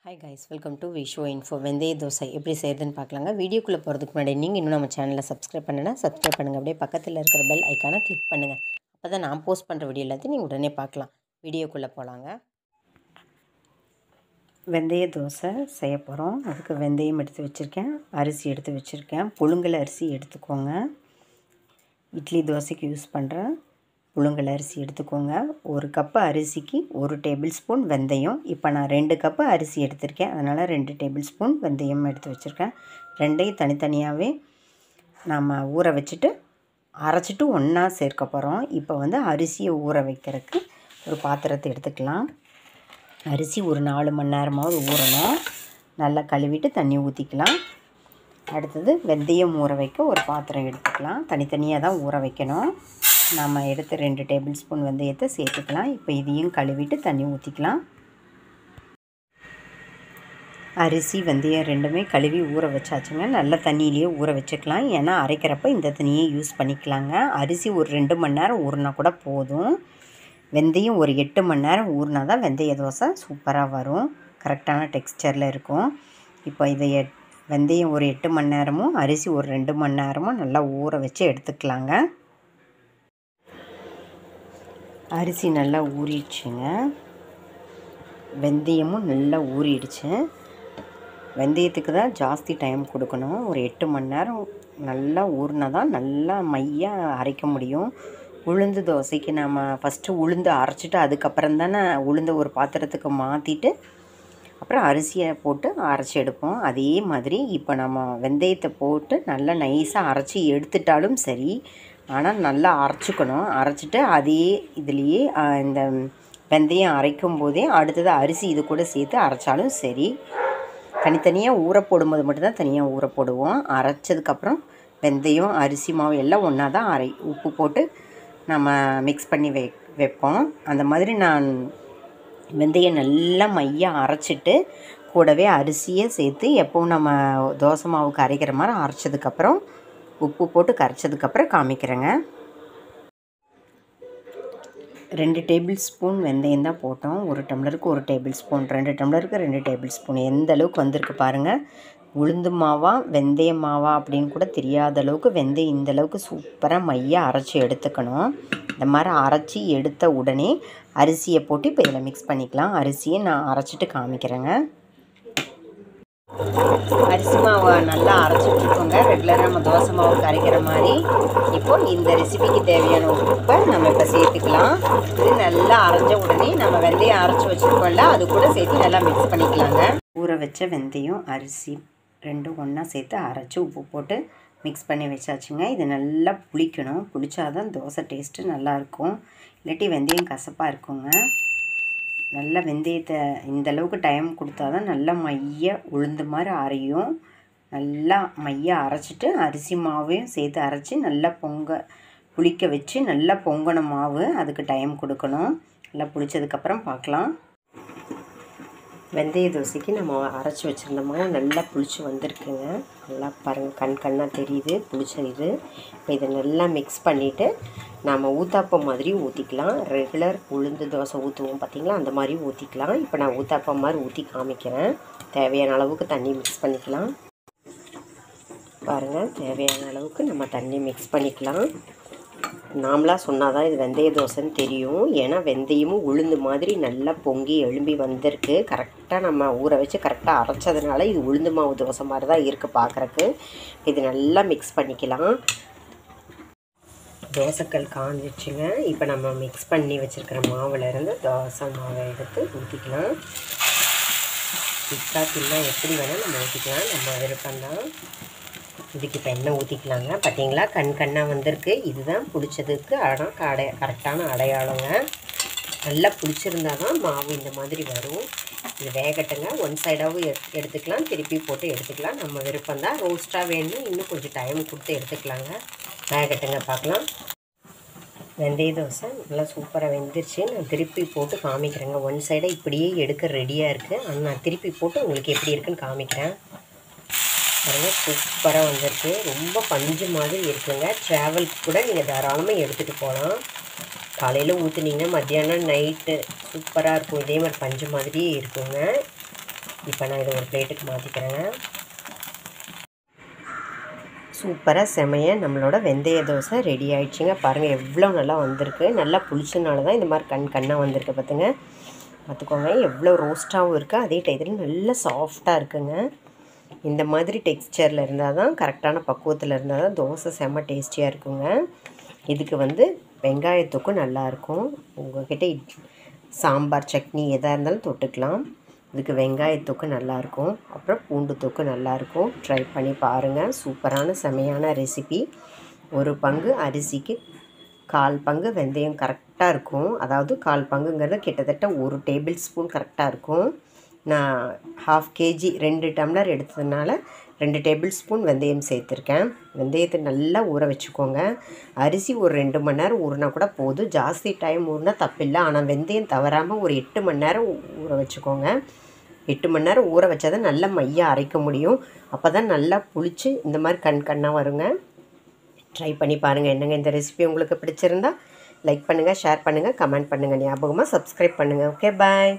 Hi guys, welcome to விஷோ info. வெந்தய தோசை எப்படி செய்கிறதுன்னு பார்க்கலாங்க. வீடியோக்குள்ளே போகிறதுக்கு முன்னாடி நீங்கள் இன்னும் நம்ம சேனலை சப்ஸ்கிரைப் பண்ணுன்னா சப்ஸ்கிரைப் பண்ணுங்கள். அப்படியே பக்கத்தில் இருக்கிற பெல் ஐக்கானை கிளிக் பண்ணுங்கள். அப்போ தான் நான் போஸ்ட் பண்ணுற வீடியோ எல்லாத்தையும் நீங்கள் உடனே பார்க்கலாம். வீடியோக்குள்ளே போகலாங்க. வெந்தய தோசை செய்ய போகிறோம். அதுக்கு வெந்தயம் எடுத்து வச்சுருக்கேன், அரிசி எடுத்து வச்சுருக்கேன். புழுங்கல் அரிசி எடுத்துக்கோங்க. இட்லி தோசைக்கு யூஸ் பண்ணுற புழுங்கல் அரிசி எடுத்துக்கோங்க. ஒரு கப்பு அரிசிக்கு 1 டேபிள் ஸ்பூன் வெந்தயம். இப்போ நான் 2 கப்பு அரிசி எடுத்திருக்கேன், அதனால் 2 டேபிள் ஸ்பூன் வெந்தயம் எடுத்து வச்சுருக்கேன். ரெண்டையும் தனித்தனியாகவே நாம் ஊற வச்சுட்டு அரைச்சிட்டு ஒன்றா சேர்க்க போகிறோம். இப்போ அரிசியை ஊற வைக்கிறதுக்கு ஒரு பாத்திரத்தை எடுத்துக்கலாம். அரிசி ஒரு 4 மணி நேரமாவது ஊறணும். நல்லா கழுவிட்டு தண்ணி ஊற்றிக்கலாம். அடுத்தது வெந்தயம் ஊற வைக்க ஒரு பாத்திரம் எடுத்துக்கலாம். தனித்தனியாக தான் ஊற வைக்கணும். நம்ம எடுத்து 2 டேபிள் ஸ்பூன் வெந்தயத்தை சேர்த்துக்கலாம். இப்போ இதையும் கழுவிட்டு தண்ணி ஊற்றிக்கலாம். அரிசி வெந்தயம் ரெண்டுமே கழுவி ஊற வச்சாச்சுங்க. நல்ல தண்ணியிலேயே ஊற வச்சுக்கலாம், ஏன்னா அரைக்கிறப்ப இந்த தண்ணியை யூஸ் பண்ணிக்கலாங்க. அரிசி ஒரு 2 மணி நேரம் ஊறினா கூட போதும். வெந்தயம் ஒரு 8 மணி நேரம் ஊறினா தான் வெந்தய தோசை சூப்பராக வரும், கரெக்டான டெக்ஸ்சரில் இருக்கும். இப்போ இதை வெந்தயம் ஒரு 8 மணி நேரமும் அரிசி ஒரு 2 மணி நேரமும் நல்லா ஊற வச்சு எடுத்துக்கலாங்க. அரிசி நல்லா ஊறிடுச்சுங்க, வெந்தயமும் நல்லா ஊறிடுச்சு. வெந்தயத்துக்கு தான் ஜாஸ்தி டைம் கொடுக்கணும். ஒரு 8 மணி நேரம் நல்லா ஊறினா தான் நல்லா மையாக அரைக்க முடியும். உளுந்து தோசைக்கு நம்ம ஃபஸ்ட்டு உளுந்து அரைச்சிட்டு அதுக்கப்புறம் தானே உளுந்த ஒரு பாத்திரத்துக்கு மாற்றிட்டு அப்புறம் அரிசியை போட்டு அரைச்சி எடுப்போம். அதே மாதிரி இப்போ நம்ம வெந்தயத்தை போட்டு நல்லா நைஸாக அரைச்சி எடுத்துட்டாலும் சரி, ஆனால் நல்லா அரைச்சிக்கணும். அரைச்சிட்டு அதே இதுலேயே இந்த வெந்தயம் அரைக்கும் போதே அடுத்தது அரிசி இது கூட சேர்த்து அரைச்சாலும் சரி. தனித்தனியாக ஊற போடும்போது மட்டும்தான் தனியாக ஊற போடுவோம். அரைச்சதுக்கப்புறம் வெந்தயம் அரிசி மாவு எல்லாம் ஒன்றா தான் உப்பு போட்டு நம்ம மிக்ஸ் பண்ணி வைப்போம். அந்த மாதிரி நான் வெந்தயம் நல்லா மையாக அரைச்சிட்டு கூடவே அரிசியை சேர்த்து எப்போவும் நம்ம தோசை மாவுக்கு அரைக்கிற மாதிரி அரைச்சதுக்கப்புறம் உப்பு போட்டு கரைச்சதுக்கப்புறம் காமிக்கிறேங்க. 2 டேபிள் ஸ்பூன் வெந்தயம் தான் போட்டோம். 1 டம்ளருக்கு 1 டேபிள் ஸ்பூன், 2 டம்ளருக்கு 2 டேபிள் ஸ்பூன். எந்த அளவுக்கு வந்திருக்கு பாருங்கள். உளுந்து மாவா வெந்தய மாவா அப்படின்னு கூட தெரியாத அளவுக்கு வெந்தயம் இந்த அளவுக்கு சூப்பராக மையாக அரைச்சி எடுத்துக்கணும். இந்த மாதிரி அரைச்சி எடுத்த உடனே அரிசியை போட்டு இப்போ இதில் மிக்ஸ் பண்ணிக்கலாம். அரிசியை நான் அரைச்சிட்டு காமிக்கிறேங்க. அரிசி மாவை நல்லா அரைச்சிட்ருக்கோங்க, ரெகுலராக நம்ம தோசை மாவுக்கு அரைக்கிற மாதிரி. இப்போது இந்த ரெசிபிக்கு தேவையான உப்பை நம்ம இப்போ சேர்த்துக்கலாம். இது நல்லா அரைஞ்ச உடனே நம்ம வெந்தயம் அரைச்சி வச்சுருக்கோம்ல, அது கூட சேர்த்து நல்லா மிக்ஸ் பண்ணிக்கலாங்க. ஊற வச்ச வெந்தயம் அரிசி ரெண்டும் ஒன்றா சேர்த்து அரைச்சி உப்பு போட்டு மிக்ஸ் பண்ணி வச்சாச்சுங்க. இது நல்லா புளிக்கணும், புளிச்சாதான் தோசை டேஸ்ட்டு நல்லாயிருக்கும், இல்லாட்டி வெந்தயம் கசப்பாக இருக்குங்க. நல்லா வெந்தயத்தை இந்தளவுக்கு டைம் கொடுத்தா தான் நல்லா மைய உளுந்து மாதிரி அரையும். நல்லா மையாக அரைச்சிட்டு அரிசி மாவையும் சேர்த்து அரைச்சி நல்லா புளிக்க வச்சு நல்லா பொங்கன மாவு, அதுக்கு டைம் கொடுக்கணும். நல்லா புளிச்சதுக்கப்புறம் பார்க்கலாம். வெந்தய தோசைக்கு நம்ம அரைச்சி வச்சுருந்த மாவு நல்லா புளிச்சு வந்திருக்குங்க. நல்லா பாருங்கள், கண்ணாக தெரியுது புளிச்ச இது. இப்போ இதை நல்லா மிக்ஸ் பண்ணிவிட்டு நாம் ஊத்தாப்பம் மாதிரி ஊற்றிக்கலாம். ரெகுலர் உளுந்து தோசை ஊற்றுவோம் பார்த்திங்களா, அந்த மாதிரி ஊற்றிக்கலாம். இப்போ நான் ஊத்தாப்பம் மாதிரி ஊற்றி காமிக்கிறேன். தேவையான அளவுக்கு தண்ணி மிக்ஸ் பண்ணிக்கலாம். பாருங்கள், தேவையான அளவுக்கு நம்ம தண்ணி மிக்ஸ் பண்ணிக்கலாம். நாமளாக சொன்னால் தான் இது வெந்தய தோசைன்னு தெரியும், ஏன்னா வெந்தயமும் உளுந்து மாதிரி நல்லா பொங்கி எழும்பி வந்திருக்கு. கரெக்டாக நம்ம ஊற வச்சு கரெக்டாக அரைச்சதுனால இது உளுந்து மாவு தோசை மாதிரி தான் இருக்குது பார்க்குறக்கு. இது நல்லா மிக்ஸ் பண்ணிக்கலாம். தோசைக்கல் காஞ்சிச்சுங்க. இப்போ நம்ம மிக்ஸ் பண்ணி வச்சுருக்கிற மாவுலேருந்து தோசை மாவை எடுத்து ஊற்றிக்கலாம். திக்காத்தின்னா எப்படி வேணால் நம்ம ஊற்றிக்கலாம், நம்ம விருப்பம்தான். இதுக்கு இப்போ எண்ணெய் ஊற்றிக்கலாங்க. பார்த்தீங்களா, கண்ணாக வந்திருக்கு. இதுதான் பிடிச்சதுக்கு கரெக்டான அடையாளங்க. நல்லா பிடிச்சிருந்தால் தான் மாவு இந்த மாதிரி வரும். இது வேகட்டுங்க. ஒன் சைடாகவும் எடுத்துக்கலாம், திருப்பி போட்டு எடுத்துக்கலாம், நம்ம விருப்பம்தான். ரோஸ்ட்டாக வேணும்னா இன்னும் கொஞ்சம் டைம் கொடுத்து எடுத்துக்கலாங்க. வேகட்டுங்க, பார்க்கலாம். வெந்தய தோசை நல்லா சூப்பராக வெந்துருச்சு. நான் திருப்பி போட்டு காமிக்கிறேங்க. ஒன் சைடாக இப்படியே எடுக்க ரெடியாக இருக்குது, ஆனால் நான் திருப்பி போட்டு உங்களுக்கு எப்படி இருக்குன்னு காமிக்கிறேன். பாருங்கள், சூப்பராக வந்திருக்கு. ரொம்ப பஞ்சு மாதிரி இருக்குங்க. ட்ராவலுக்கு கூட நீங்கள் தாராளமாக எடுத்துகிட்டு போகலாம். காலையில் ஊற்றுனீங்கன்னா மத்தியானம் நைட்டு சூப்பராக இருக்கும். இதே மாதிரி பஞ்சு மாதிரியே இருக்குங்க. இப்போ நான் இதை ஒரு பிளேட்டுக்கு மாற்றிக்கிறேங்க. சூப்பராக செமையாக நம்மளோட வெந்தய தோசை ரெடி ஆகிடுச்சிங்க. பாருங்கள் எவ்வளோ நல்லா வந்திருக்கு. நல்லா புளிச்சனால தான் இந்த மாதிரி கண்ணாக வந்திருக்கு பார்த்துக்கோங்க. எவ்வளோ ரோஸ்ட்டாகவும் இருக்குது, அதே டயத்தில் நல்லா சாஃப்டாக இருக்குங்க. இந்த மாதிரி டெக்ஸ்சரில் இருந்தால் தான், கரெக்டான பக்குவத்தில் இருந்தால் தான் தோசை செம்ம டேஸ்டியாக இருக்குங்க. இதுக்கு வெங்காயத்தொக்கும் நல்லாயிருக்கும். உங்கள்கிட்ட சாம்பார் சட்னி எதாக இருந்தாலும் தொட்டுக்கலாம். இதுக்கு வெங்காயத்தொக்கு நல்லாயிருக்கும். அப்புறம் பூண்டு தொக்கு நல்லாயிருக்கும். ட்ரை பண்ணி பாருங்கள். சூப்பரான செமையான ரெசிபி. ஒரு பங்கு அரிசிக்கு 1/4 பங்கு வெந்தயம் கரெக்டாக இருக்கும். அதாவது 1/4 பங்குங்கிறது கிட்டத்தட்ட 1 டேபிள் ஸ்பூன் கரெக்டாக இருக்கும். நான் 1/2 kg 2 டம்ளர் எடுத்ததுனால 2 டேபிள் ஸ்பூன் வெந்தயம் சேர்த்துருக்கேன். வெந்தயத்தை நல்லா ஊற வச்சுக்கோங்க. அரிசி ஒரு 2 மணி நேரம் ஊறினா கூட போதும். ஜாஸ்தி டைம் ஊறினா தப்பில்லை. ஆனால் வெந்தயம் தவறாமல் ஒரு 8 மணி நேரம் ஊற வச்சுக்கோங்க. 8 மணி நேரம் ஊற வச்சா தான் நல்லா மையாக அரைக்க முடியும். அப்போ தான் நல்லா புளிச்சு இந்த மாதிரி கண்ணாக வருங்க. ட்ரை பண்ணி பாருங்கள். என்னங்க இந்த ரெசிபி உங்களுக்கு பிடிச்சிருந்தா லைக் பண்ணுங்கள், ஷேர் பண்ணுங்கள், கமெண்ட் பண்ணுங்கள். ஞாபகமாக சப்ஸ்கிரைப் பண்ணுங்கள். ஓகே, பாய்.